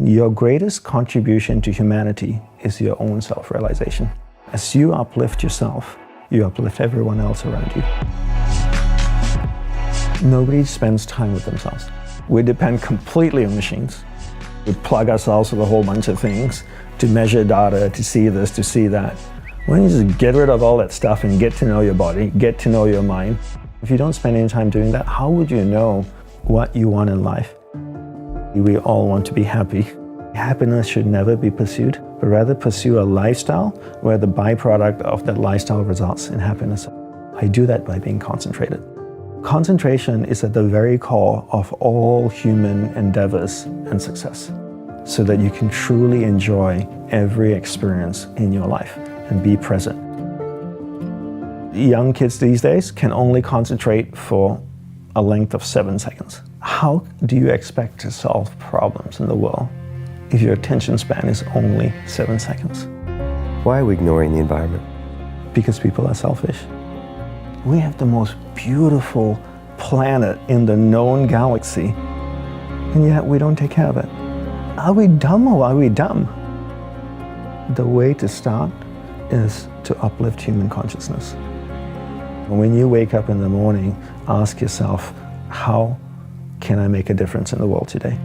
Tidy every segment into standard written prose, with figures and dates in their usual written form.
Your greatest contribution to humanity is your own self-realization. As you uplift yourself, you uplift everyone else around you. Nobody spends time with themselves. We depend completely on machines. We plug ourselves with a whole bunch of things to measure data, to see this, to see that. Why don't you just get rid of all that stuff and get to know your body, get to know your mind? If you don't spend any time doing that, how would you know what you want in life? We all want to be happy. Happiness should never be pursued, but rather pursue a lifestyle where the byproduct of that lifestyle results in happiness. I do that by being concentrated. Concentration is at the very core of all human endeavors and success, so that you can truly enjoy every experience in your life and be present. Young kids these days can only concentrate for a length of 7 seconds. How do you expect to solve problems in the world if your attention span is only 7 seconds? Why are we ignoring the environment? Because people are selfish. We have the most beautiful planet in the known galaxy, and yet we don't take care of it. Are we dumb or are we dumb? The way to start is to uplift human consciousness. When you wake up in the morning, ask yourself, how can I make a difference in the world today?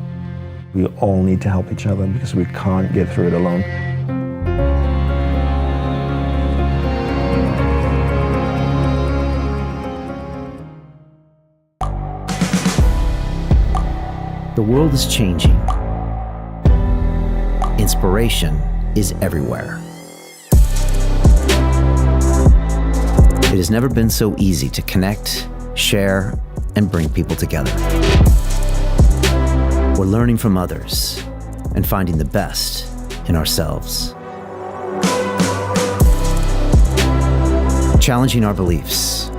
We all need to help each other because we can't get through it alone. The world is changing. Inspiration is everywhere. It has never been so easy to connect, share, and bring people together. We're learning from others and finding the best in ourselves. Challenging our beliefs,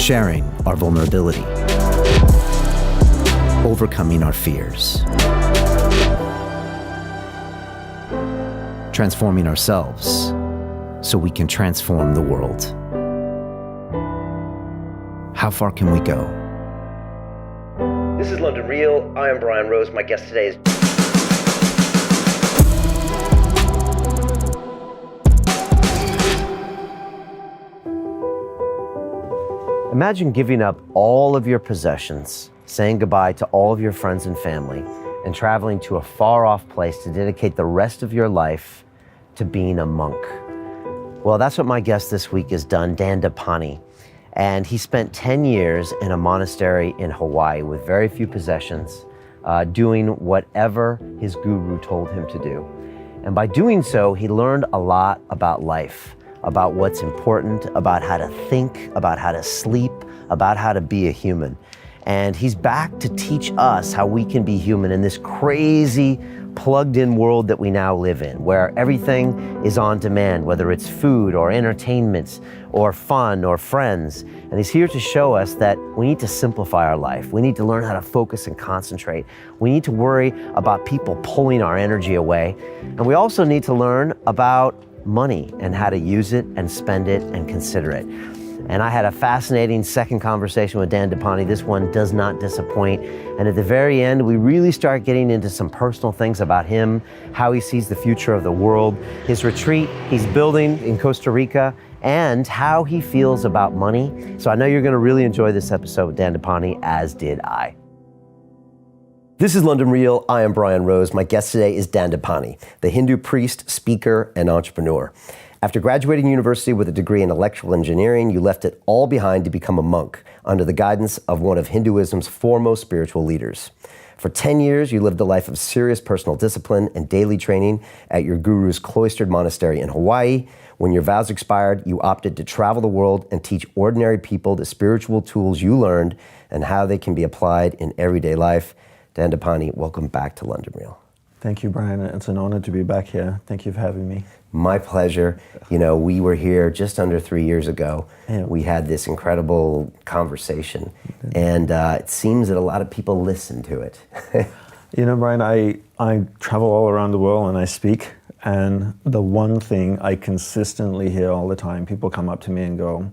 sharing our vulnerability, overcoming our fears, transforming ourselves so we can transform the world. How far can we go? This is London Real. I am Brian Rose. My guest today is... Imagine giving up all of your possessions, saying goodbye to all of your friends and family, and traveling to a far-off place to dedicate the rest of your life to being a monk. Well, that's what my guest this week has done, Dandapani. And he spent 10 years in a monastery in Hawaii with very few possessions, doing whatever his guru told him to do. And by doing so, he learned a lot about life, about what's important, about how to think, about how to sleep, about how to be a human. And he's back to teach us how we can be human in this crazy, plugged-in world that we now live in, where everything is on demand, whether it's food or entertainment or fun or friends. And he's here to show us that we need to simplify our life. We need to learn how to focus and concentrate. We need to worry about people pulling our energy away. And we also need to learn about money and how to use it and spend it and consider it. And I had a fascinating second conversation with Dandapani. This one does not disappoint. And at the very end, we really start getting into some personal things about him, how he sees the future of the world, his retreat he's building in Costa Rica, and how he feels about money. So I know you're gonna really enjoy this episode with Dandapani, as did I. This is London Real. I am Brian Rose. My guest today is Dandapani, the Hindu priest, speaker, and entrepreneur. After graduating university with a degree in electrical engineering, you left it all behind to become a monk under the guidance of one of Hinduism's foremost spiritual leaders. For 10 years, you lived a life of serious personal discipline and daily training at your guru's cloistered monastery in Hawaii. When your vows expired, you opted to travel the world and teach ordinary people the spiritual tools you learned and how they can be applied in everyday life. Dandapani, welcome back to London Real. Thank you, Brian. It's an honor to be back here. Thank you for having me. My pleasure. You know, we were here just under 3 years ago. Yeah. We had this incredible conversation, and it seems that a lot of people listen to it. You know, Brian, I travel all around the world and I speak, and the one thing I consistently hear all the time, people come up to me and go,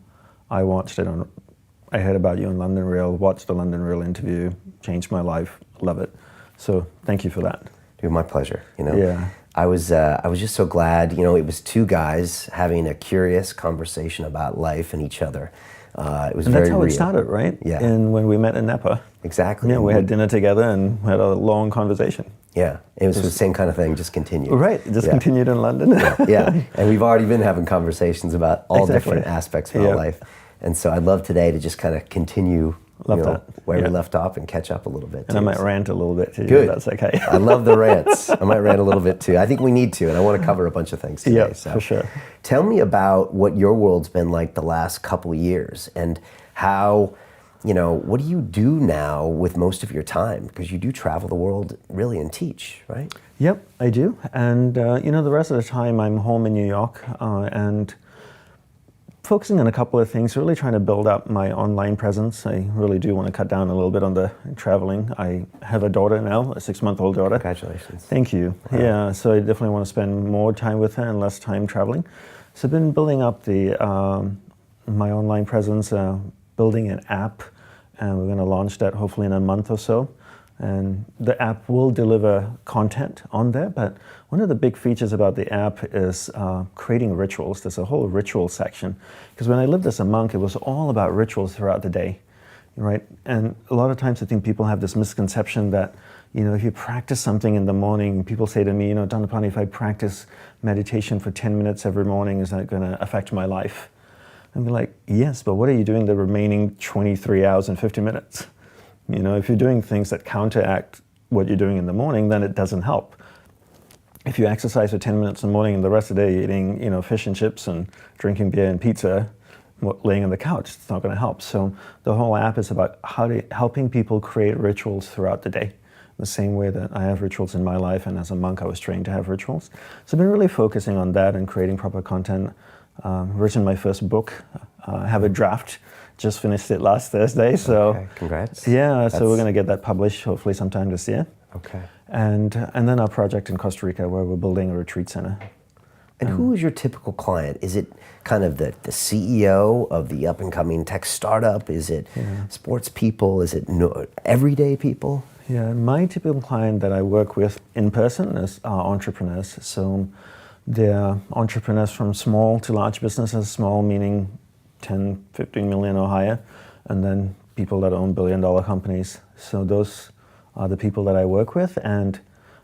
I heard about you on London Real, watched the London Real interview, changed my life, love it. So thank you for that. Dude, my pleasure. Yeah. I was just so glad. It was two guys having a curious conversation about life and each other. It was And very that's how real. it started, right? Yeah. And when we met in Napa. Exactly. Yeah, we had dinner together and had a long conversation. Yeah, it was the same kind of thing, just continued. Right, just Yeah. continued in London. Yeah, and we've already been having conversations about all different aspects of our life. And so I'd love today to just kind of continue where we left off and catch up a little bit. And I might rant a little bit too. Good. That's okay. I love the rants. I might rant a little bit too. I think we need to, and I want to cover a bunch of things today. Yeah, so for sure. Tell me about what your world's been like the last couple years and how, what do you do now with most of your time? Because you do travel the world really and teach, right? Yep, I do. And, the rest of the time I'm home in New York and focusing on a couple of things, really trying to build up my online presence. I really do want to cut down a little bit on the traveling. I have a daughter now, a 6-month-old daughter. Congratulations. Thank you. Wow. Yeah, so I definitely want to spend more time with her and less time traveling. So I've been building up my online presence, building an app, and we're going to launch that hopefully in a month or so. And the app will deliver content on there, but one of the big features about the app is creating rituals. There's a whole ritual section. Because when I lived as a monk, it was all about rituals throughout the day, right? And a lot of times I think people have this misconception that, if you practice something in the morning, people say to me, Dandapani, if I practice meditation for 10 minutes every morning, is that going to affect my life? And be like, yes, but what are you doing the remaining 23 hours and 50 minutes? If you're doing things that counteract what you're doing in the morning, then it doesn't help. If you exercise for 10 minutes in the morning and the rest of the day you're eating, fish and chips and drinking beer and pizza, laying on the couch, it's not going to help. So the whole app is about helping people create rituals throughout the day. The same way that I have rituals in my life, and as a monk I was trained to have rituals. So I've been really focusing on that and creating proper content. Written my first book, have a draft. Just finished it last Thursday, so okay, congrats. Yeah, so we're going to get that published hopefully sometime this year. Okay. And then our project in Costa Rica where we're building a retreat center. And who is your typical client? Is it kind of the CEO of the up and coming tech startup? Is it sports people? Is it everyday people? Yeah, my typical client that I work with in person is entrepreneurs. So they're entrepreneurs from small to large businesses, small meaning 10, 15 million or higher, and then people that own billion-dollar companies. So those are the people that I work with, and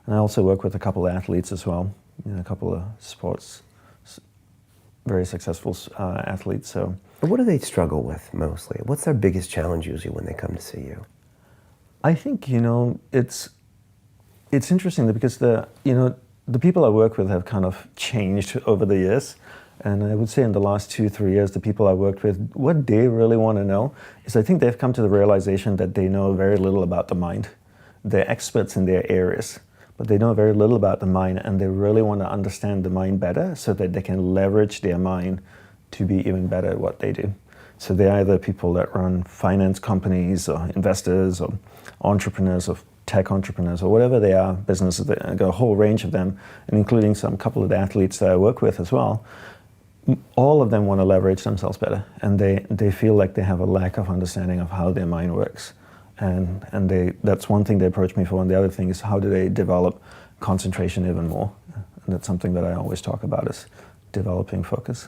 I also work with a couple of athletes as well, a couple of sports, very successful athletes. So, what do they struggle with mostly? What's their biggest challenge usually when they come to see you? I think it's interesting because the people I work with have kind of changed over the years. And I would say in the last 2-3 years, the people I worked with, what they really want to know is I think they've come to the realization that they know very little about the mind. They're experts in their areas, but they know very little about the mind, and they really want to understand the mind better so that they can leverage their mind to be even better at what they do. So they're either people that run finance companies or investors or entrepreneurs or tech entrepreneurs or whatever they are, businesses. I've got a whole range of them, and including some couple of the athletes that I work with as well. All of them want to leverage themselves better, and they feel like they have a lack of understanding of how their mind works, and that's one thing they approach me for, and the other thing is how do they develop concentration even more, and that's something that I always talk about is developing focus.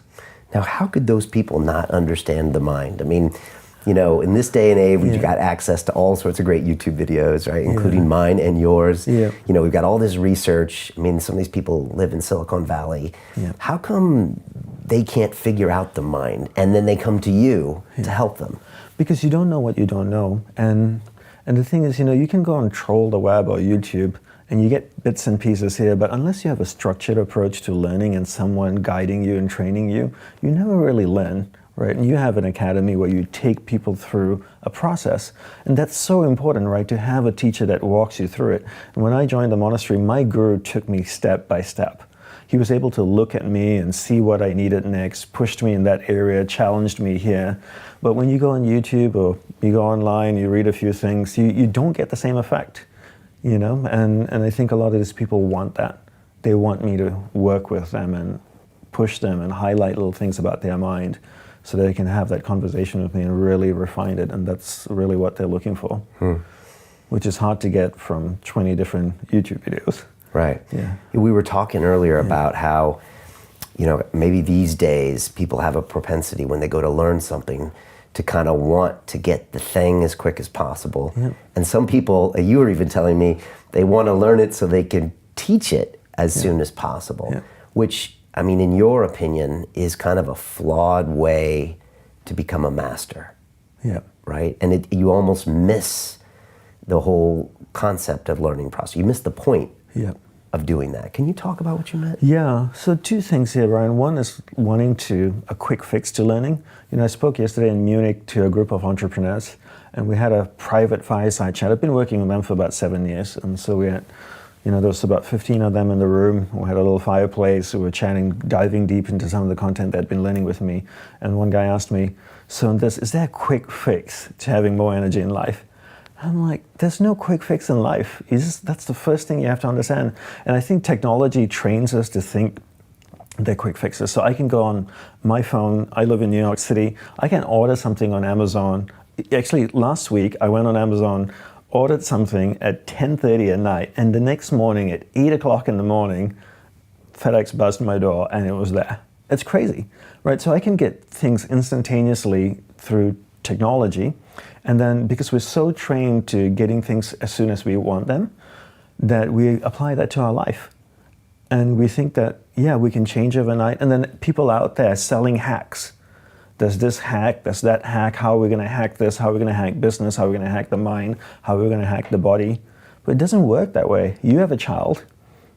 Now, how could those people not understand the mind? I mean, in this day and age, we've got access to all sorts of great YouTube videos, right? Including mine and yours. Yeah. We've got all this research. I mean, some of these people live in Silicon Valley. Yeah. How come they can't figure out the mind, and then they come to you to help them? Because you don't know what you don't know. And the thing is, you can go and troll the web or YouTube, and you get bits and pieces here, but unless you have a structured approach to learning and someone guiding you and training you, you never really learn. Right, and you have an academy where you take people through a process, and that's so important, right? To have a teacher that walks you through it. And when I joined the monastery, my guru took me step by step. He was able to look at me and see what I needed next, pushed me in that area, challenged me here. But when you go on YouTube or you go online, you read a few things, you don't get the same effect, And I think a lot of these people want that. They want me to work with them and push them and highlight little things about their mind, so they can have that conversation with me and really refine it, and that's really what they're looking for. which is hard to get from 20 different YouTube videos. Right. Yeah. We were talking earlier about how, maybe these days people have a propensity when they go to learn something to kind of want to get the thing as quick as possible. Yeah. And some people, you were even telling me, they want to learn it so they can teach it as soon as possible, which, I mean, in your opinion, is kind of a flawed way to become a master. Yeah. Right? And you almost miss the whole concept of learning process. You miss the point of doing that. Can you talk about what you meant? Yeah, so two things here, Brian. One is wanting a quick fix to learning. I spoke yesterday in Munich to a group of entrepreneurs, and we had a private fireside chat. I've been working with them for about 7 years, and so we had, there was about 15 of them in the room. We had a little fireplace. We were chatting, diving deep into some of the content they'd been learning with me. And one guy asked me, so is there a quick fix to having more energy in life? I'm like, there's no quick fix in life. That's the first thing you have to understand. And I think technology trains us to think they're quick fixes. So I can go on my phone. I live in New York City. I can order something on Amazon. Actually, last week I went on Amazon, ordered something at 10:30 at night, and the next morning at 8 o'clock in the morning, FedEx buzzed my door and it was there. It's crazy, right? So I can get things instantaneously through technology. And then because we're so trained to getting things as soon as we want them, that we apply that to our life. And we think that, we can change overnight. And then people out there selling hacks. There's this hack, there's that hack. How are we going to hack this? How are we going to hack business? How are we going to hack the mind? How are we going to hack the body? But it doesn't work that way. You have a child,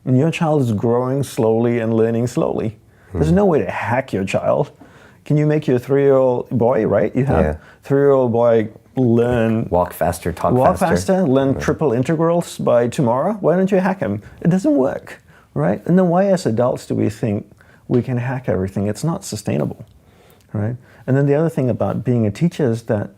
and your child is growing slowly and learning slowly. There's no way to hack your child. Can you make your 3-year-old boy, right? You have 3-year-old boy learn... Walk faster, talk faster. Learn triple integrals by tomorrow. Why don't you hack him? It doesn't work, right? And then why as adults do we think we can hack everything? It's not sustainable, right? And then the other thing about being a teacher is that,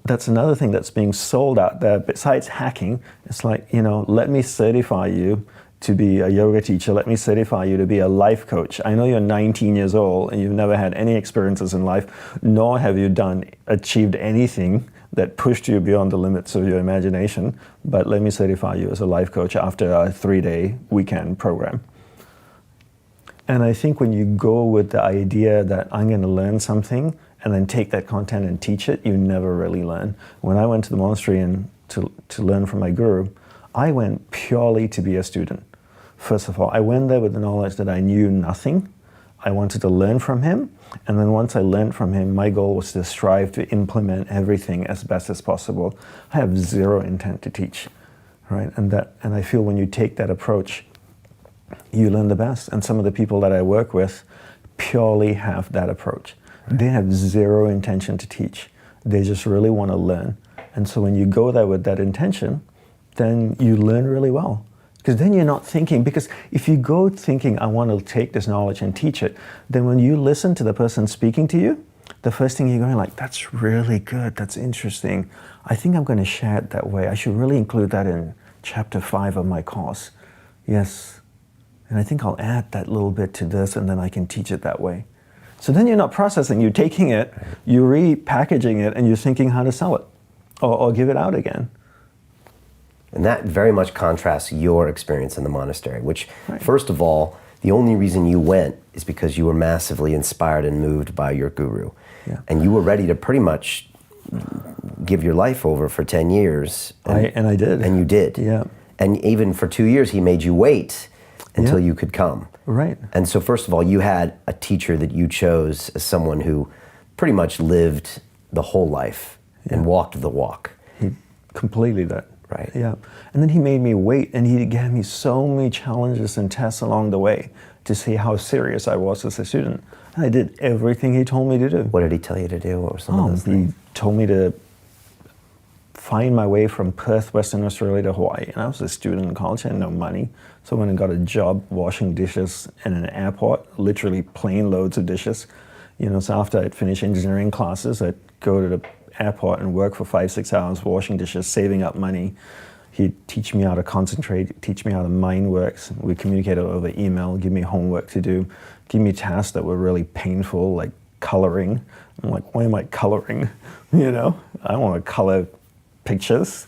that's another thing that's being sold out there. Besides hacking, it's like, let me certify you to be a yoga teacher. Let me certify you to be a life coach. I know you're 19 years old and you've never had any experiences in life, nor have you achieved anything that pushed you beyond the limits of your imagination, but let me certify you as a life coach after a 3-day weekend program. And I think when you go with the idea that I'm going to learn something and then take that content and teach it, you never really learn. When I went to the monastery and to learn from my guru, I went purely to be a student. First of all, I went there with the knowledge that I knew nothing. I wanted to learn from him. And then once I learned from him, my goal was to strive to implement everything as best as possible. I have zero intent to teach, right? And I feel when you take that approach, you learn the best. And some of the people that I work with purely have that approach. They have zero intention to teach. They just really want to learn. And so when you go there with that intention, then you learn really well. Because then you're not thinking, because if you go thinking, I want to take this knowledge and teach it, then when you listen to the person speaking to you, the first thing you're going like, that's really good, that's interesting. I think I'm going to share it that way. I should really include that in chapter 5 of my course. Yes. And I think I'll add that little bit to this and then I can teach it that way. So then you're not processing, you're taking it, you're repackaging it, and you're thinking how to sell it or give it out again. And that very much contrasts your experience in the monastery, which, first of all, the only reason you went is because you were massively inspired and moved by your guru. Yeah. And you were ready to pretty much give your life over for 10 years. And I did. And you did. Yeah. And even for 2 years, he made you wait until you could come. Right. And so first of all, you had a teacher that you chose as someone who pretty much lived the whole life and walked the walk. He completely did. Right. Yeah. And then he made me wait, and he gave me so many challenges and tests along the way to see how serious I was as a student. And I did everything he told me to do. What did he tell you to do? What were some of those things? He told me to find my way from Perth, Western Australia to Hawaii. And I was a student in college, I had no money. So I went and got a job washing dishes in an airport, literally plane loads of dishes. So after I'd finished engineering classes, I'd go to the airport and work for 5-6 hours washing dishes, saving up money. He'd teach me how to concentrate, teach me how the mind works. We communicated over email, give me homework to do, give me tasks that were really painful, like coloring. I'm like, why am I coloring? I want to color pictures.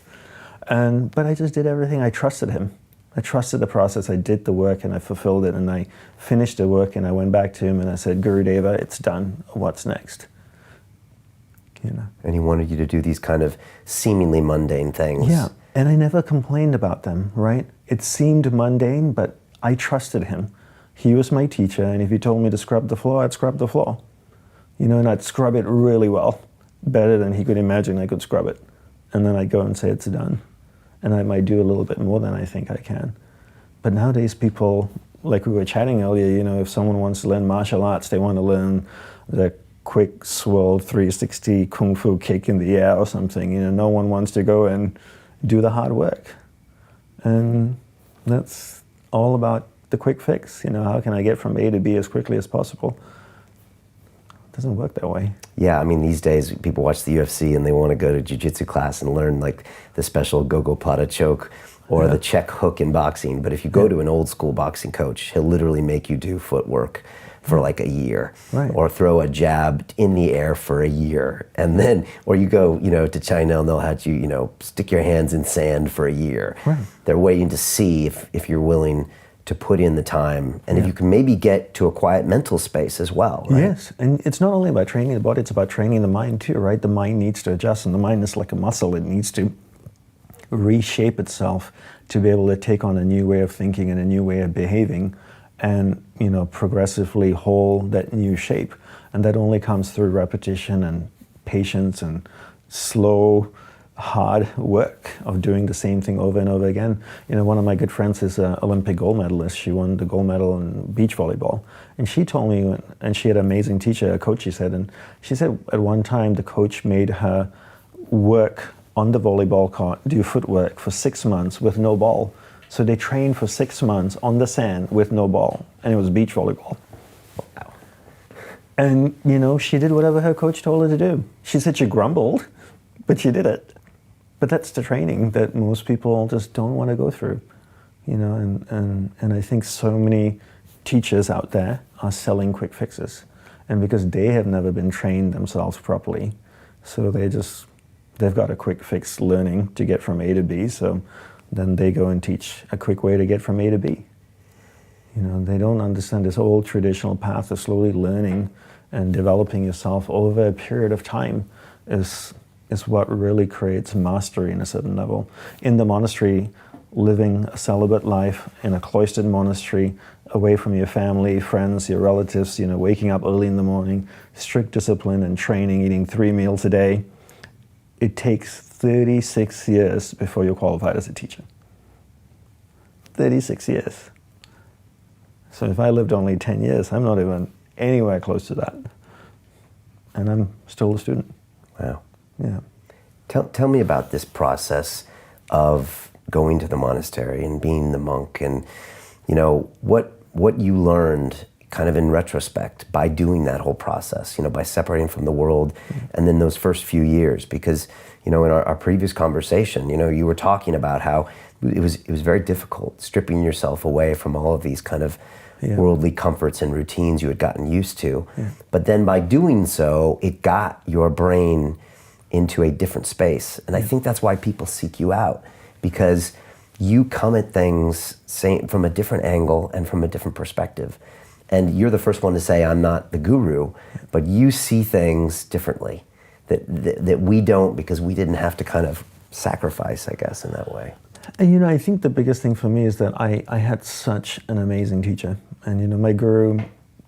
But I just did everything. I trusted him. I trusted the process. I did the work and I fulfilled it, and I finished the work and I went back to him and I said, Gurudeva, it's done. What's next? You know. And he wanted you to do these kind of seemingly mundane things. Yeah, and I never complained about them, right? It seemed mundane, but I trusted him. He was my teacher, and if he told me to scrub the floor, I'd scrub the floor. You know, and I'd scrub it really well, better than he could imagine I could scrub it. And then I'd go and say it's done. And I might do a little bit more than I think I can. But nowadays people, like we were chatting earlier, you know, if someone wants to learn martial arts, they want to learn the quick swirl 360 kung fu kick in the air or something. You know, no one wants to go and do the hard work. And that's all about the quick fix. You know, how can I get from A to B as quickly as possible? It doesn't work that way. Yeah, I mean, these days people watch the UFC and they want to go to jiu-jitsu class and learn like the special gogopada choke or the check hook in boxing. But if you go to an old school boxing coach, he'll literally make you do footwork for like a year, or throw a jab in the air for a year. And then, or you go, you know, to China and they'll have you, you know, stick your hands in sand for a year. They're waiting to see if you're willing to put in the time, and if you can maybe get to a quiet mental space as well, right? Yes, and it's not only about training the body, it's about training the mind too, right? The mind needs to adjust, and the mind is like a muscle. It needs to reshape itself to be able to take on a new way of thinking and a new way of behaving, and, you know, progressively hold that new shape. And that only comes through repetition and patience and slow, hard work of doing the same thing over and over again. You know, one of my good friends is an Olympic gold medalist. She won the gold medal in beach volleyball. And she told me, and she had an amazing teacher, a coach, she said, and she said at one time the coach made her work on the volleyball court, do footwork for 6 months with no ball. So they trained for 6 months on the sand with no ball, and it was beach volleyball. Wow. And, you know, she did whatever her coach told her to do. She said she grumbled, but she did it. But that's the training that most people just don't want to go through, you know, and I think so many teachers out there are selling quick fixes, and because they have never been trained themselves properly, so they've got a quick fix learning to get from A to B, so then they go and teach a quick way to get from A to B. You know, they don't understand this old traditional path of slowly learning and developing yourself over a period of time is what really creates mastery in a certain level. In the monastery, living a celibate life in a cloistered monastery, away from your family, friends, your relatives, you know, waking up early in the morning, strict discipline and training, eating 3 meals a day, it takes 36 years before you're qualified as a teacher. 36 years. So if I lived only 10 years, I'm not even anywhere close to that. And I'm still a student. Wow. Yeah. Tell me about this process of going to the monastery and being the monk, and, you know, what you learned kind of in retrospect by doing that whole process, you know, by separating from the world, and then those first few years. Because, you know, in our previous conversation, you know, you were talking about how it was very difficult stripping yourself away from all of these kind of worldly comforts and routines you had gotten used to. But then by doing so, it got your brain into a different space. And I think that's why people seek you out, because you come at things from a different angle and from a different perspective. And you're the first one to say, I'm not the guru, but you see things differently that we don't, because we didn't have to kind of sacrifice, I guess, in that way. And, you know, I think the biggest thing for me is that I had such an amazing teacher. And, you know, my guru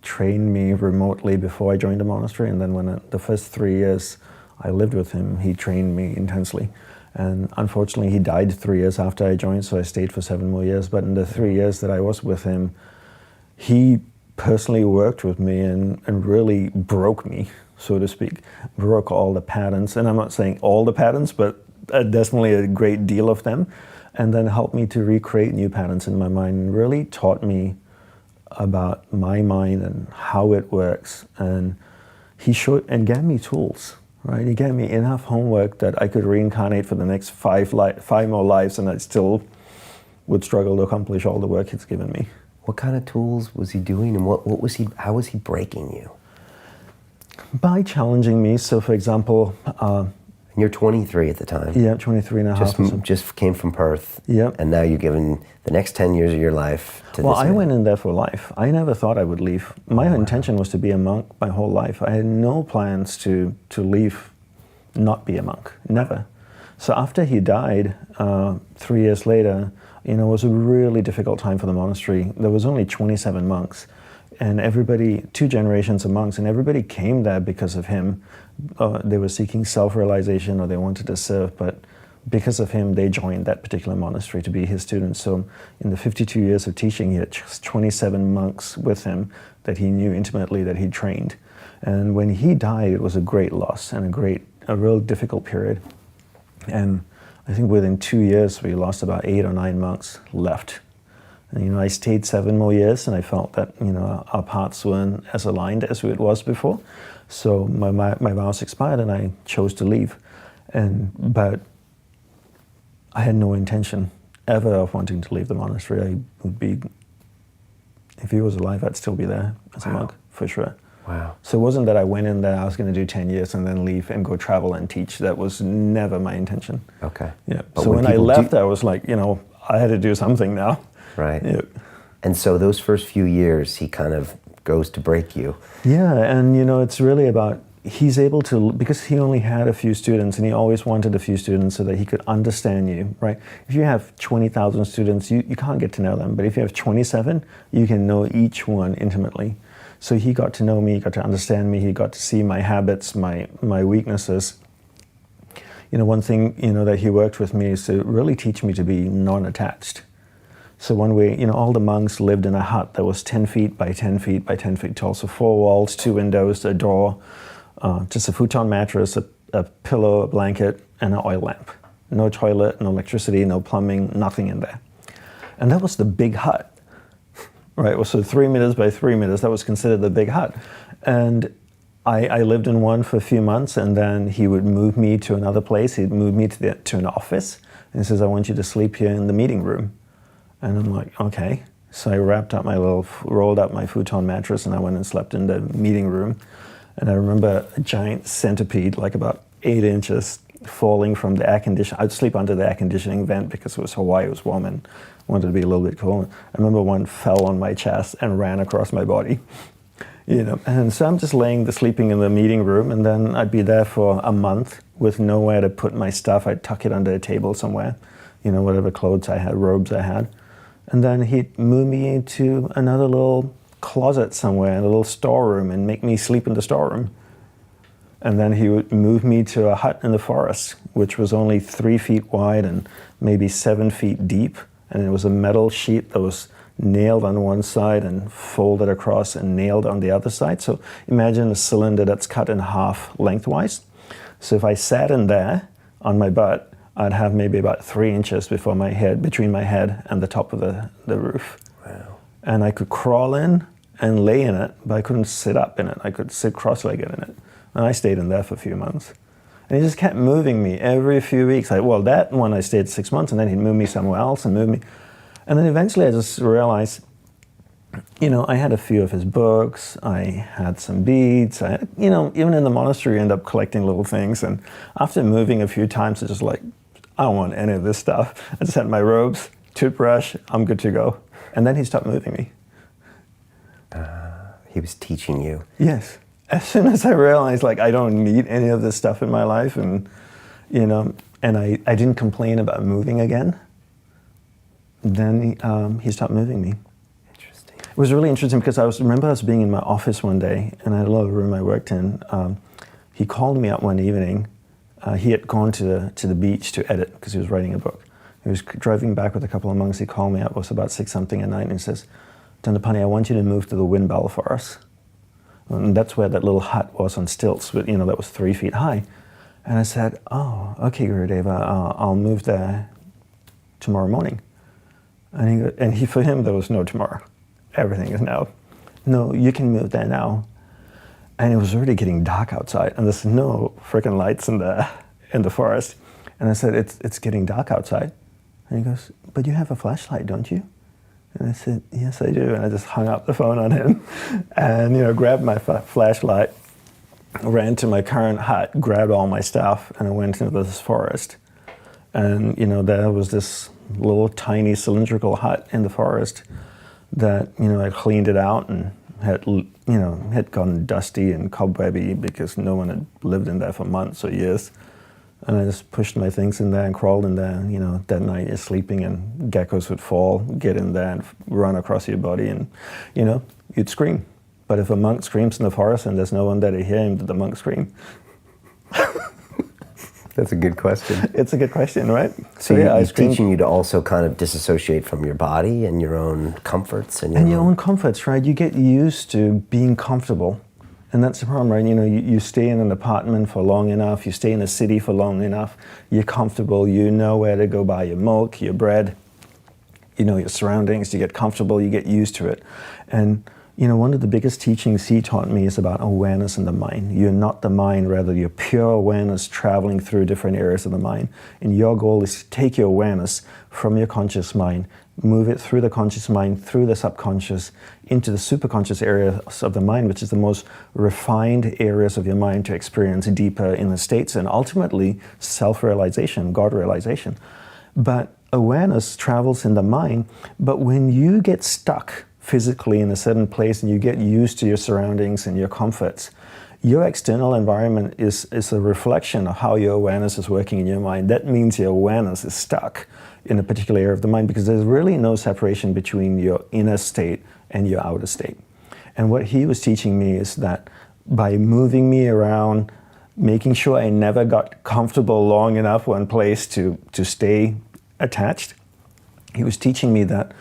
trained me remotely before I joined the monastery. And then when the first 3 years I lived with him, he trained me intensely. And unfortunately, he died 3 years after I joined, so I stayed for 7 more years. But in the 3 years that I was with him, he personally worked with me and really broke me, so to speak, broke all the patterns. And I'm not saying all the patterns, but definitely a great deal of them. And then helped me to recreate new patterns in my mind, and really taught me about my mind and how it works. And he showed and gave me tools. Right, he gave me enough homework that I could reincarnate for the next 5 more lives, and I still would struggle to accomplish all the work he's given me. What kind of tools was he doing, and how was he breaking you? By challenging me. So, for example, You're 23 at the time. Yeah, 23 and a half. Just came from Perth. Yep. And now you're giving the next 10 years of your life to Well, this. I went in there for life. I never thought I would leave. My intention was to be a monk my whole life. I had no plans to leave, not be a monk, never. So after he died, 3 years later, it was a really difficult time for the monastery. There was only 27 monks, and everybody, 2 generations of monks, and everybody came there because of him. They were seeking self-realization, or they wanted to serve, but because of him, they joined that particular monastery to be his students. So in the 52 years of teaching, he had just 27 monks with him that he knew intimately, that he trained. And when he died, it was a great loss and a real difficult period. And I think within 2 years, we lost about 8 or 9 monks left. And, I stayed 7 more years, and I felt that, our paths weren't as aligned as it was before. So my vows expired, and I chose to leave. But I had no intention ever of wanting to leave the monastery. I would be, if he was alive, I'd still be there as a monk, for sure. Wow. So it wasn't that I went in there, I was going to do 10 years and then leave and go travel and teach. That was never my intention. Okay. Yeah. But so when I left, I was like, I had to do something now. Right. Yeah. And so those first few years, he kind of goes to break you. Yeah, and it's really about, he's able to, because he only had a few students, and he always wanted a few students so that he could understand you, right? If you have 20,000 students, you can't get to know them, but if you have 27, you can know each one intimately. So he got to know me, he got to understand me, he got to see my habits, my weaknesses. One thing, that he worked with me is to really teach me to be non-attached. So one way, all the monks lived in a hut that was 10 feet by 10 feet by 10 feet tall. So 4 walls, 2 windows, a door, just a futon mattress, a pillow, a blanket, and an oil lamp. No toilet, no electricity, no plumbing, nothing in there. And that was the big hut, right? It was so 3 meters by 3 meters. That was considered the big hut. And I lived in one for a few months, and then he would move me to another place. He'd move me to an office, and he says, I want you to sleep here in the meeting room. And I'm like, okay. So I rolled up my futon mattress, and I went and slept in the meeting room. And I remember a giant centipede, like about 8 inches, falling from the air conditioning. I'd sleep under the air conditioning vent because it was Hawaii, it was warm, and I wanted to be a little bit cool. I remember one fell on my chest and ran across my body. And so I'm just sleeping in the meeting room, and then I'd be there for a month with nowhere to put my stuff. I'd tuck it under a table somewhere, whatever clothes I had, robes I had. And then he'd move me into another little closet somewhere, in a little storeroom, and make me sleep in the storeroom. And then he would move me to a hut in the forest, which was only 3 feet wide and maybe 7 feet deep. And it was a metal sheet that was nailed on one side and folded across and nailed on the other side. So imagine a cylinder that's cut in half lengthwise. So if I sat in there on my butt, I'd have maybe about 3 inches between my head and the top of the roof. Wow. And I could crawl in and lay in it, but I couldn't sit up in it. I could sit cross-legged in it. And I stayed in there for a few months. And he just kept moving me every few weeks. That one I stayed 6 months, and then he'd move me somewhere else and move me. And then eventually I just realized, I had a few of his books, I had some beads, even in the monastery I ended up collecting little things. And after moving a few times, it's just like, I don't want any of this stuff. I just had my robes, toothbrush, I'm good to go. And then he stopped moving me. He was teaching you. Yes. As soon as I realized, I don't need any of this stuff in my life, and, and I didn't complain about moving again, then he stopped moving me. Interesting. It was really interesting because I was being in my office one day, and I had a little room I worked in. He called me up one evening. He had gone to the beach to edit because he was writing a book. He was driving back with a couple of monks. He called me up. It was about 6-something at night, and he says, Dandapani, I want you to move to the wind bell for us. And that's where that little hut was on stilts, but that was 3 feet high. And I said, oh, okay, Gurudeva, I'll move there tomorrow morning. And for him, there was no tomorrow. Everything is now. No, you can move there now. And it was already getting dark outside, and there's no freaking lights in the forest. And I said, it's getting dark outside. And he goes, but you have a flashlight, don't you? And I said, yes, I do. And I just hung up the phone on him and, grabbed my flashlight ran to my current hut, grabbed all my stuff, and I went into this forest. And, there was this little tiny cylindrical hut in the forest that, I cleaned it out and had gotten dusty and cobwebby because no one had lived in there for months or years. And I just pushed my things in there and crawled in there. That night you're sleeping and geckos would fall, get in there and run across your body and, you'd scream. But if a monk screams in the forest and there's no one there to hear him, did the monk scream? That's a good question. It's a good question, right? So yeah, he's teaching you to also kind of disassociate from your body and your own comforts. And your own comforts, right? You get used to being comfortable. And that's the problem, right? You stay in an apartment for long enough, you stay in a city for long enough, you're comfortable, you know where to go buy your milk, your bread, your surroundings, you get comfortable, you get used to it. And one of the biggest teachings he taught me is about awareness in the mind. You're not the mind, rather you're pure awareness traveling through different areas of the mind. And your goal is to take your awareness from your conscious mind, move it through the conscious mind, through the subconscious, into the superconscious areas of the mind, which is the most refined areas of your mind to experience deeper inner states and ultimately self-realization, God realization. But awareness travels in the mind, but when you get stuck physically in a certain place and you get used to your surroundings and your comforts, your external environment is a reflection of how your awareness is working in your mind. That means your awareness is stuck in a particular area of the mind because there's really no separation between your inner state and your outer state. And what he was teaching me is that by moving me around, making sure I never got comfortable long enough one place to stay attached, he was teaching me that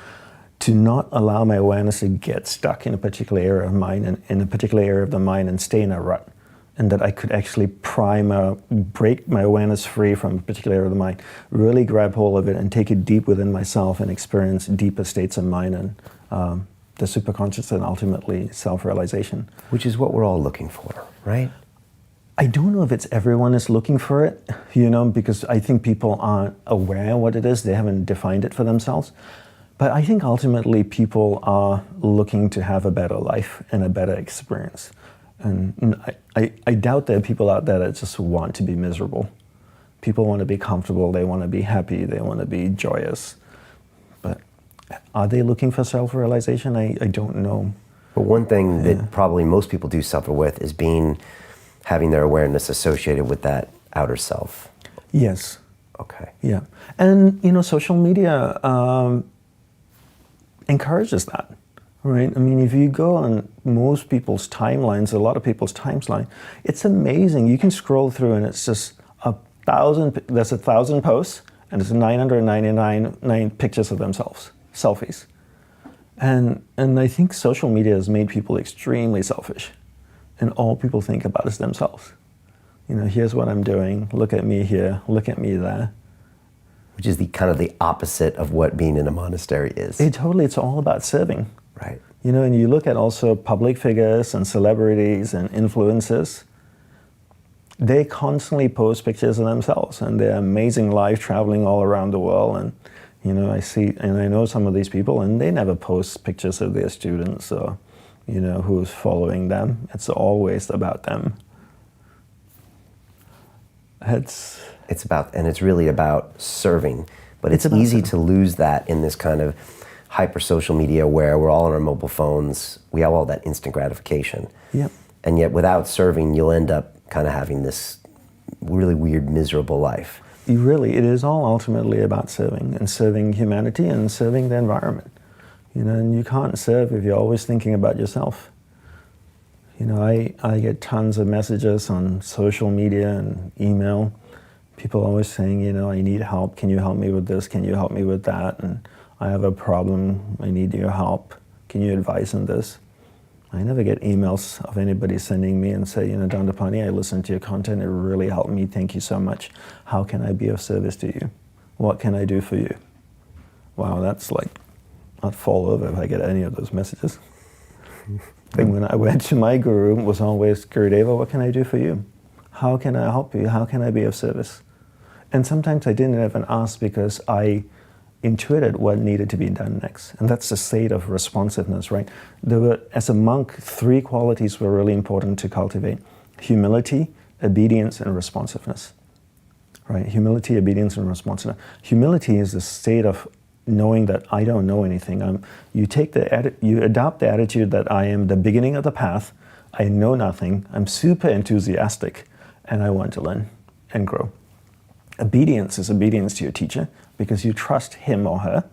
to not allow my awareness to get stuck in a particular area of mind and in a particular area of the mind and stay in a rut. And that I could actually break my awareness free from a particular area of the mind, really grab hold of it and take it deep within myself and experience deeper states of mind and the superconscious and ultimately self-realization. Which is what we're all looking for, right? I don't know if it's everyone is looking for it, because I think people aren't aware what it is. They haven't defined it for themselves. But I think ultimately people are looking to have a better life and a better experience. And I doubt there are people out there that just want to be miserable. People want to be comfortable, they want to be happy, they want to be joyous. But are they looking for self-realization? I don't know. But one thing that probably most people do suffer with is having their awareness associated with that outer self. Yes. Okay. Yeah. And, social media encourages that, right? I mean, if you go on most people's timelines, a lot of people's timeline, it's amazing. You can scroll through and it's just there's 1,000 posts and it's 999 pictures of themselves, selfies. And I think social media has made people extremely selfish and all people think about is themselves. Here's what I'm doing, look at me here, look at me there. Which is the kind of the opposite of what being in a monastery is. It's all about serving. Right. And you look at also public figures and celebrities and influencers, they constantly post pictures of themselves and their amazing life traveling all around the world. And, I see, and I know some of these people and they never post pictures of their students or, who's following them. It's always about them. It's really about serving, but it's easy to lose that in this kind of hyper social media where we're all on our mobile phones. We have all that instant gratification. Yep. And yet without serving, you'll end up kind of having this really weird, miserable life. It is all ultimately about serving and serving humanity and serving the environment. And you can't serve if you're always thinking about yourself. I get tons of messages on social media and email. People always saying, I need help. Can you help me with this? Can you help me with that? And I have a problem. I need your help. Can you advise on this? I never get emails of anybody sending me and say, Dandapani, I listened to your content. It really helped me. Thank you so much. How can I be of service to you? What can I do for you? Wow, that's like, I'd fall over if I get any of those messages. And when I went to my guru, it was always, Gurudeva, what can I do for you? How can I help you? How can I be of service? And sometimes I didn't even ask because I intuited what needed to be done next. And that's the state of responsiveness, right? There were, as a monk, 3 qualities were really important to cultivate. humility, obedience, and responsiveness. Right? Humility, obedience, and responsiveness. Humility is the state of knowing that I don't know anything. You adopt the attitude that I am the beginning of the path. I know nothing. I'm super enthusiastic, and I want to learn and grow. Obedience is obedience to your teacher because you trust him or her,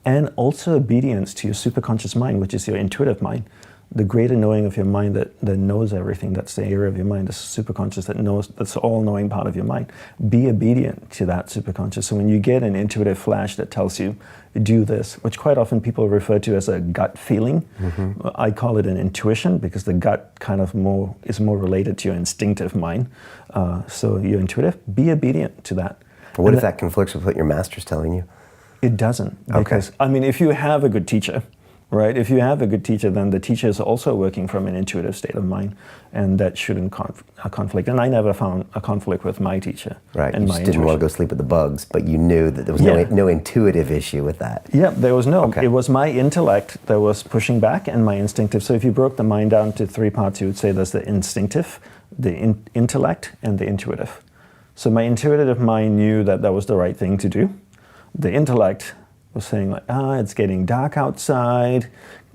and also obedience to your superconscious mind, which is your intuitive mind. The greater knowing of your mind that knows everything, that's the area of your mind, the superconscious that knows, that's the all-knowing part of your mind. Be obedient to that superconscious. So when you get an intuitive flash that tells you, do this, which quite often people refer to as a gut feeling, I call it an intuition because the gut kind of is more related to your instinctive mind. So you're intuitive, be obedient to that. What if that conflicts with what your master's telling you? It doesn't. Because, I mean, if you have a good teacher, right? If you have a good teacher, then the teacher is also working from an intuitive state of mind, and that shouldn't conflict. And I never found a conflict with my teacher. Right, and you just didn't want to go sleep with the bugs, but you knew that there was no intuitive issue with that. Yeah, there was no. Okay. It was my intellect that was pushing back and my instinctive. So if you broke the mind down to three parts, you would say there's the instinctive, the intellect, and the intuitive. So my intuitive mind knew that that was the right thing to do. The intellect was saying like, it's getting dark outside,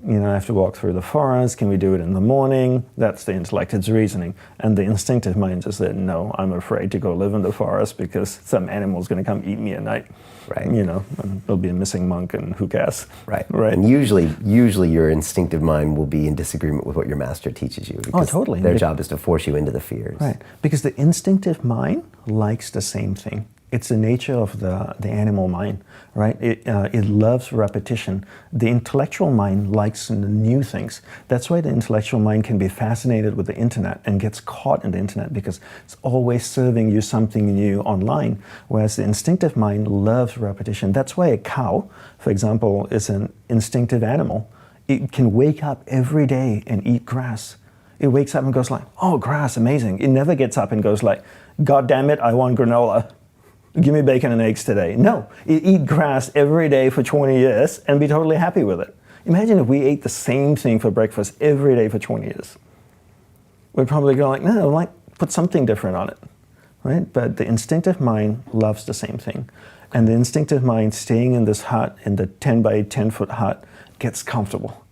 I have to walk through the forest, can we do it in the morning? That's the intellect, it's reasoning. And the instinctive mind just said, no, I'm afraid to go live in the forest because some animal's gonna come eat me at night. Right. And there'll be a missing monk and who cares? Right. Right. And usually your instinctive mind will be in disagreement with what your master teaches you. Because totally. Their job is to force you into the fears. Right, because the instinctive mind likes the same thing. It's the nature of the animal mind, right? It loves repetition. The intellectual mind likes the new things. That's why the intellectual mind can be fascinated with the internet and gets caught in the internet because it's always serving you something new online, whereas the instinctive mind loves repetition. That's why a cow, for example, is an instinctive animal. It can wake up every day and eat grass. It wakes up and goes like, oh, grass, amazing. It never gets up and goes like, God damn it, I want granola. Give me bacon and eggs today. No, it eat grass every day for 20 years and be totally happy with it. Imagine if we ate the same thing for breakfast every day for 20 years. We'd probably go like, no, like put something different on it, right? But the instinctive mind loves the same thing. And the instinctive mind staying in this hut, in the 10 by 10 foot hut, gets comfortable.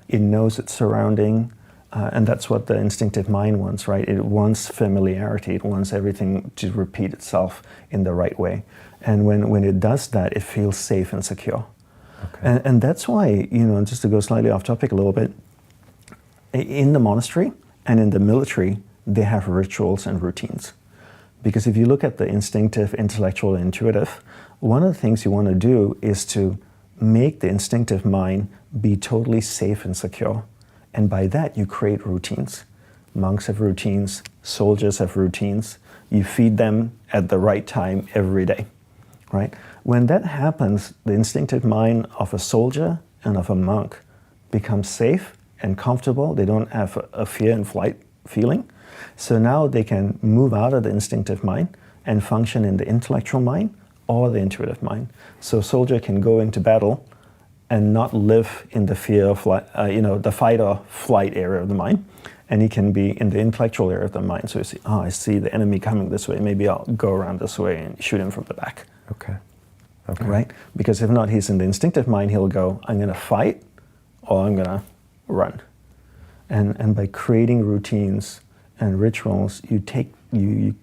It knows its surrounding, and that's what the instinctive mind wants, right? It wants familiarity. It wants everything to repeat itself in the right way. And when it does that, it feels safe and secure. Okay. And that's why, just to go slightly off topic a little bit, in the monastery and in the military, they have rituals and routines. Because if you look at the instinctive, intellectual, and intuitive, one of the things you want to do is to make the instinctive mind be totally safe and secure. And by that, you create routines. Monks have routines, soldiers have routines. You feed them at the right time every day, right? When that happens, the instinctive mind of a soldier and of a monk becomes safe and comfortable. They don't have a fear and flight feeling. So now they can move out of the instinctive mind and function in the intellectual mind or the intuitive mind. So a soldier can go into battle and not live in the fear of, the fight or flight area of the mind. And he can be in the intellectual area of the mind. So you see, I see the enemy coming this way. Maybe I'll go around this way and shoot him from the back. Okay. Right? Because if not, he's in the instinctive mind. He'll go, I'm going to fight or I'm going to run. And by creating routines and rituals, you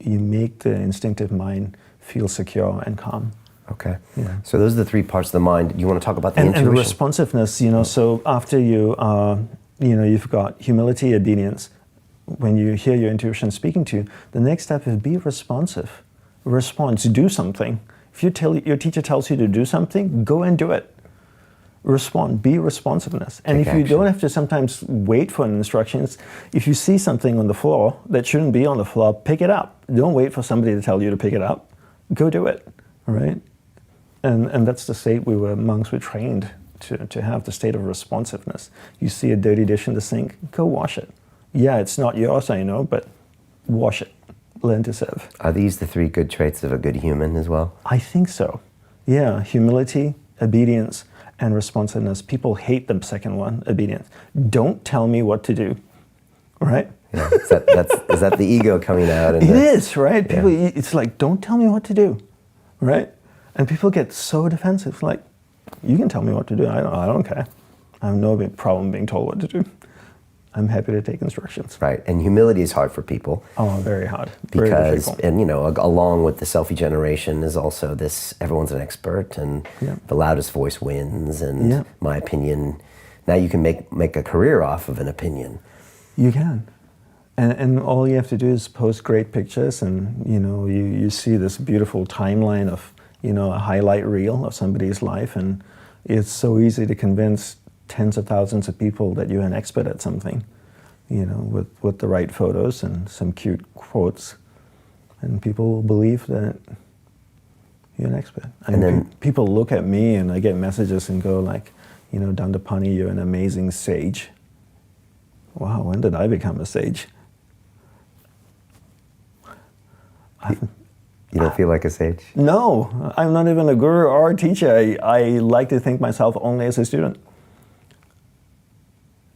make the instinctive mind feel secure and calm. Okay. Yeah. So those are the three parts of the mind. You want to talk about the intuition? And responsiveness, so after you've got humility, obedience. When you hear your intuition speaking to you, the next step is be responsive. Respond, do something. If your teacher tells you to do something, go and do it. Respond, be responsiveness. And Take if you action. don't have to sometimes wait for instructions, if you see something on the floor that shouldn't be on the floor, pick it up. Don't wait for somebody to tell you to pick it up. Go do it, right? And that's the state monks were trained to have, the state of responsiveness. You see a dirty dish in the sink, go wash it. Yeah, it's not yours, I know, but wash it. Learn to serve. Are these the three good traits of a good human as well? I think so. Yeah, humility, obedience, and responsiveness. People hate the second one, obedience. Don't tell me what to do, right? Yeah. Is that the ego coming out? It is, right? People, it's like, don't tell me what to do, right? And people get so defensive, like, you can tell me what to do. I don't care. I have no big problem being told what to do. I'm happy to take instructions. Right, and humility is hard for people. Oh, very hard. Because, and you know, along with the selfie generation is also this, everyone's an expert and the loudest voice wins and my opinion, now you can make a career off of an opinion. You can. And all you have to do is post great pictures and, you know, you see this beautiful timeline of, you know, a highlight reel of somebody's life, and it's so easy to convince tens of thousands of people that you're an expert at something, you know, with the right photos and some cute quotes, and people will believe that you're an expert. And then people look at me and I get messages and go like, you know, Dandapani, you're an amazing sage. Wow, when did I become a sage? You don't feel like a sage? No, I'm not even a guru or a teacher. I like to think myself only as a student.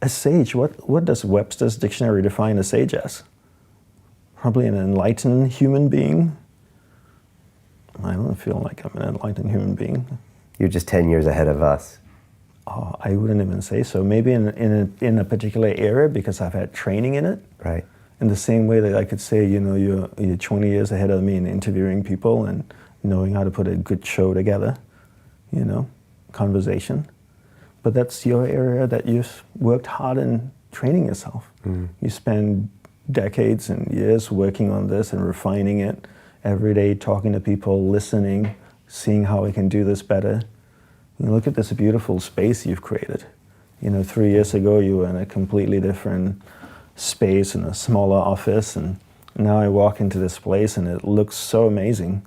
A sage, what does Webster's dictionary define a sage as? Probably an enlightened human being. I don't feel like I'm an enlightened human being. You're just 10 years ahead of us. Oh, I wouldn't even say so. Maybe in a particular area because I've had training in it. Right. In the same way that I could say, you know, you're 20 years ahead of me in interviewing people and knowing how to put a good show together, you know, conversation. But that's your area that you've worked hard in training yourself. You spend decades and years working on this and refining it every day, talking to people, listening, seeing how we can do this better. You look at this beautiful space you've created. You know, 3 years ago you were in a completely different space in a smaller office, and now I walk into this place and it looks so amazing.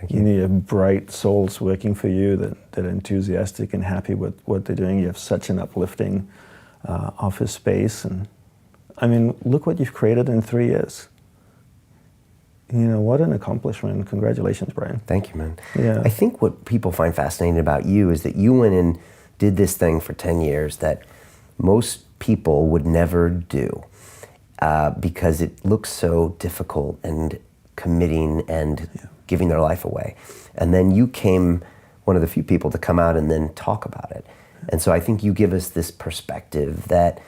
You know, you have bright souls working for you that are enthusiastic and happy with what they're doing. You have such an uplifting office space, and I mean, look what you've created in 3 years. You know, what an accomplishment. Congratulations, Brian. Thank you, man. Yeah. I think what people find fascinating about you is that you went and did this thing for 10 years that most people would never do. Because it looks so difficult and committing and giving their life away. And then you came one of the few people to come out and then talk about it. And so I think you give us this perspective that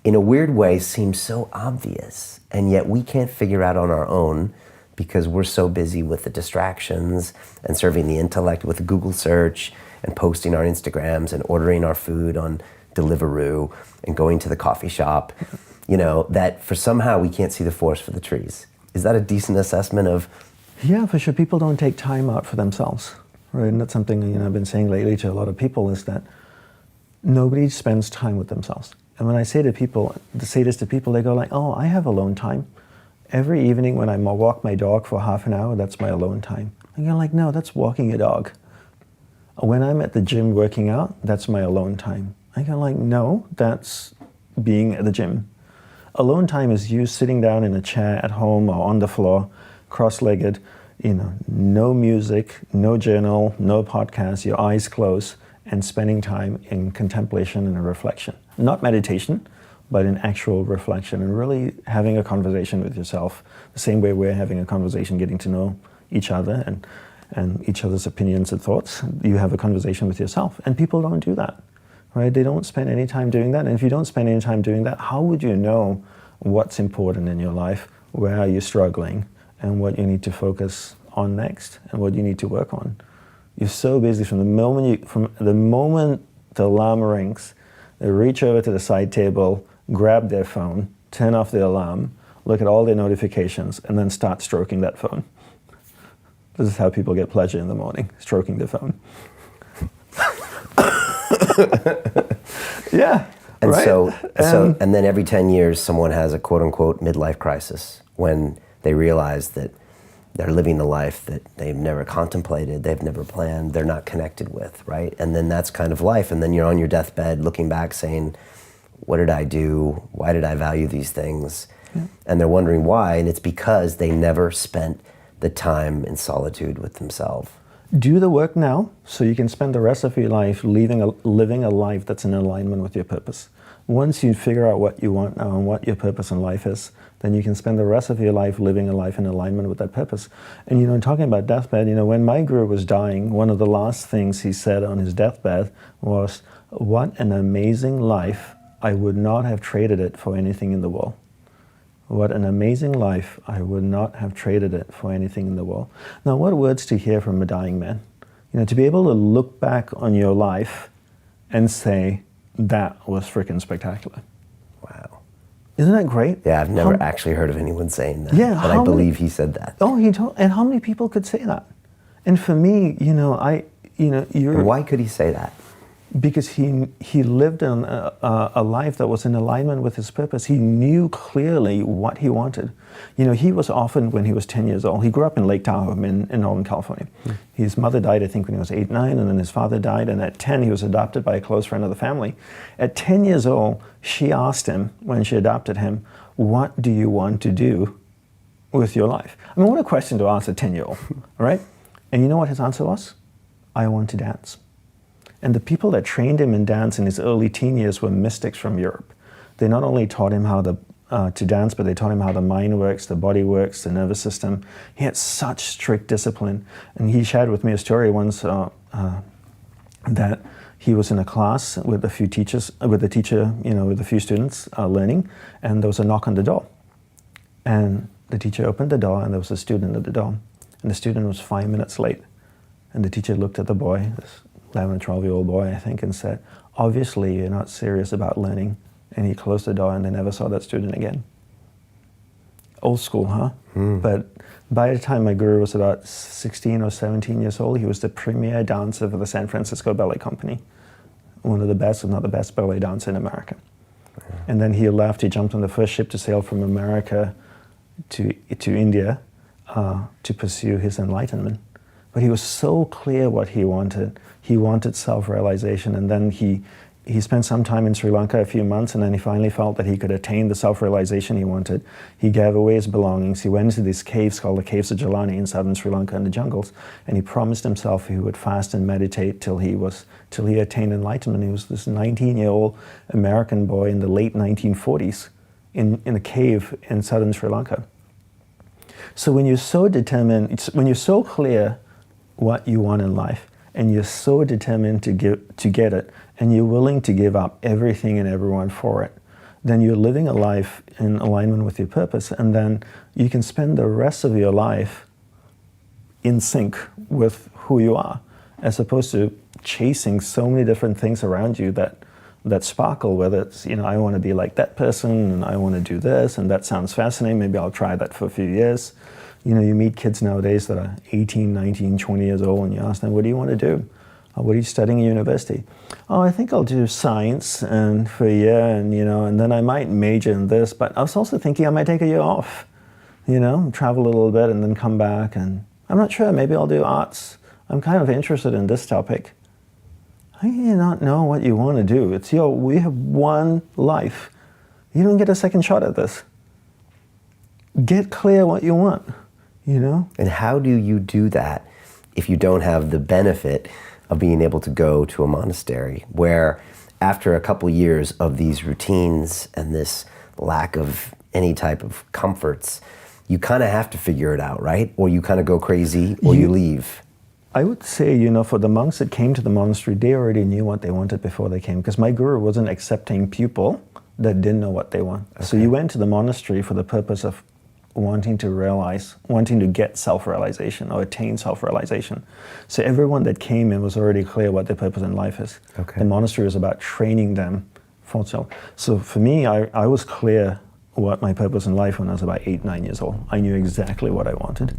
in a weird way seems so obvious, and yet we can't figure out on our own because we're so busy with the distractions and serving the intellect with a Google search and posting our Instagrams and ordering our food on Deliveroo and going to the coffee shop. You know, that for somehow we can't see the forest for the trees. Is that a decent assessment of? Yeah, for sure. People don't take time out for themselves, right? And that's something, you know, I've been saying lately to a lot of people is that nobody spends time with themselves. And when I say this to people, they go like, oh, I have alone time. Every evening when I walk my dog for half an hour, that's my alone time. And you're like, no, that's walking a dog. When I'm at the gym working out, that's my alone time. I go like, no, that's being at the gym. Alone time is you sitting down in a chair at home or on the floor, cross-legged, you know, no music, no journal, no podcast, your eyes closed, and spending time in contemplation and reflection. Not meditation, but in actual reflection and really having a conversation with yourself, the same way we're having a conversation, getting to know each other and each other's opinions and thoughts. You have a conversation with yourself, and people don't do that. Right? They don't spend any time doing that. And if you don't spend any time doing that, how would you know what's important in your life, where are you struggling, and what you need to focus on next, and what you need to work on? You're so busy from the moment the alarm rings, they reach over to the side table, grab their phone, turn off the alarm, look at all their notifications, and then start stroking that phone. This is how people get pleasure in the morning, stroking their phone. Yeah. And right? And then every 10 years, someone has a quote unquote midlife crisis when they realize that they're living a life that they've never contemplated, they've never planned, they're not connected with, right? And then that's kind of life. And then you're on your deathbed looking back saying, what did I do? Why did I value these things? Yeah. And they're wondering why. And it's because they never spent the time in solitude with themselves. Do the work now so you can spend the rest of your life living a life that's in alignment with your purpose. once you figure out what you want now and what your purpose in life is, then you can spend the rest of your life living a life in alignment with that purpose. And talking about deathbed, when my guru was dying, one of the last things he said on his deathbed was, "What an amazing life. I would not have traded it for anything in the world." What an amazing life. I would not have traded it for anything in the world. Now, what words to hear from a dying man? To be able to look back on your life and say, that was freaking spectacular. Wow. Isn't that great? Yeah, I've never actually heard of anyone saying that. Yeah, but I believe he said that. Oh, and how many people could say that? And for me, Why could he say that? Because he lived in a life that was in alignment with his purpose. He knew clearly what he wanted. He was orphaned when he was 10 years old. He grew up in Lake Tahoe in Northern California. His mother died, I think, when he was 8, 9, and then his father died. And at 10, he was adopted by a close friend of the family. At 10 years old, she asked him, when she adopted him, "What do you want to do with your life?" I mean, what a question to ask a 10-year-old, right? And you know what his answer was? "I want to dance." And the people that trained him in dance in his early teen years were mystics from Europe. They not only taught him how to dance, but they taught him how the mind works, the body works, the nervous system. He had such strict discipline. And he shared with me a story once that he was in a class with a few teachers, with a teacher, with a few students learning, and there was a knock on the door. And the teacher opened the door, and there was a student at the door. And the student was 5 minutes late. And the teacher looked at the boy, this 11 or 12-year-old boy, I think, and said, "Obviously, you're not serious about learning." And he closed the door, and they never saw that student again. Old school, huh? But by the time my guru was about 16 or 17 years old, he was the premier dancer for the San Francisco Ballet Company. One of the best, if not the best, ballet dancer in America. And then he left. He jumped on the first ship to sail from America to India to pursue his enlightenment. But he was so clear what he wanted. He wanted self-realization, and then he spent some time in Sri Lanka, a few months, and then he finally felt that he could attain the self-realization he wanted. He gave away his belongings. He went into these caves called the Caves of Jelani in southern Sri Lanka in the jungles, and he promised himself he would fast and meditate till he attained enlightenment. He was this 19-year-old American boy in the late 1940s in a cave in southern Sri Lanka. So when you're so determined, when you're so clear what you want in life, and you're so determined to get it, and you're willing to give up everything and everyone for it, then you're living a life in alignment with your purpose, and then you can spend the rest of your life in sync with who you are, as opposed to chasing so many different things around you that sparkle, whether it's, I want to be like that person, and I want to do this, and that sounds fascinating, maybe I'll try that for a few years. You meet kids nowadays that are 18, 19, 20 years old, and you ask them, "What do you want to do? What are you studying at university?" "Oh, I think I'll do science and for a year, and then I might major in this, but I was also thinking I might take a year off, travel a little bit and then come back, and I'm not sure, maybe I'll do arts. I'm kind of interested in this topic." How do you not know what you want to do? We have one life. You don't get a second shot at this. Get clear what you want. And how do you do that if you don't have the benefit of being able to go to a monastery where after a couple years of these routines and this lack of any type of comforts, you kind of have to figure it out, right? Or you kind of go crazy or you leave. I would say, for the monks that came to the monastery, they already knew what they wanted before they came, because my guru wasn't accepting people that didn't know what they want. Okay. So you went to the monastery for the purpose of wanting to get self-realization or attain self-realization. So everyone that came in was already clear what their purpose in life is. Okay. The monastery was about training them for self. So for me, I was clear what my purpose in life when I was about 8, 9 years old. I knew exactly what I wanted.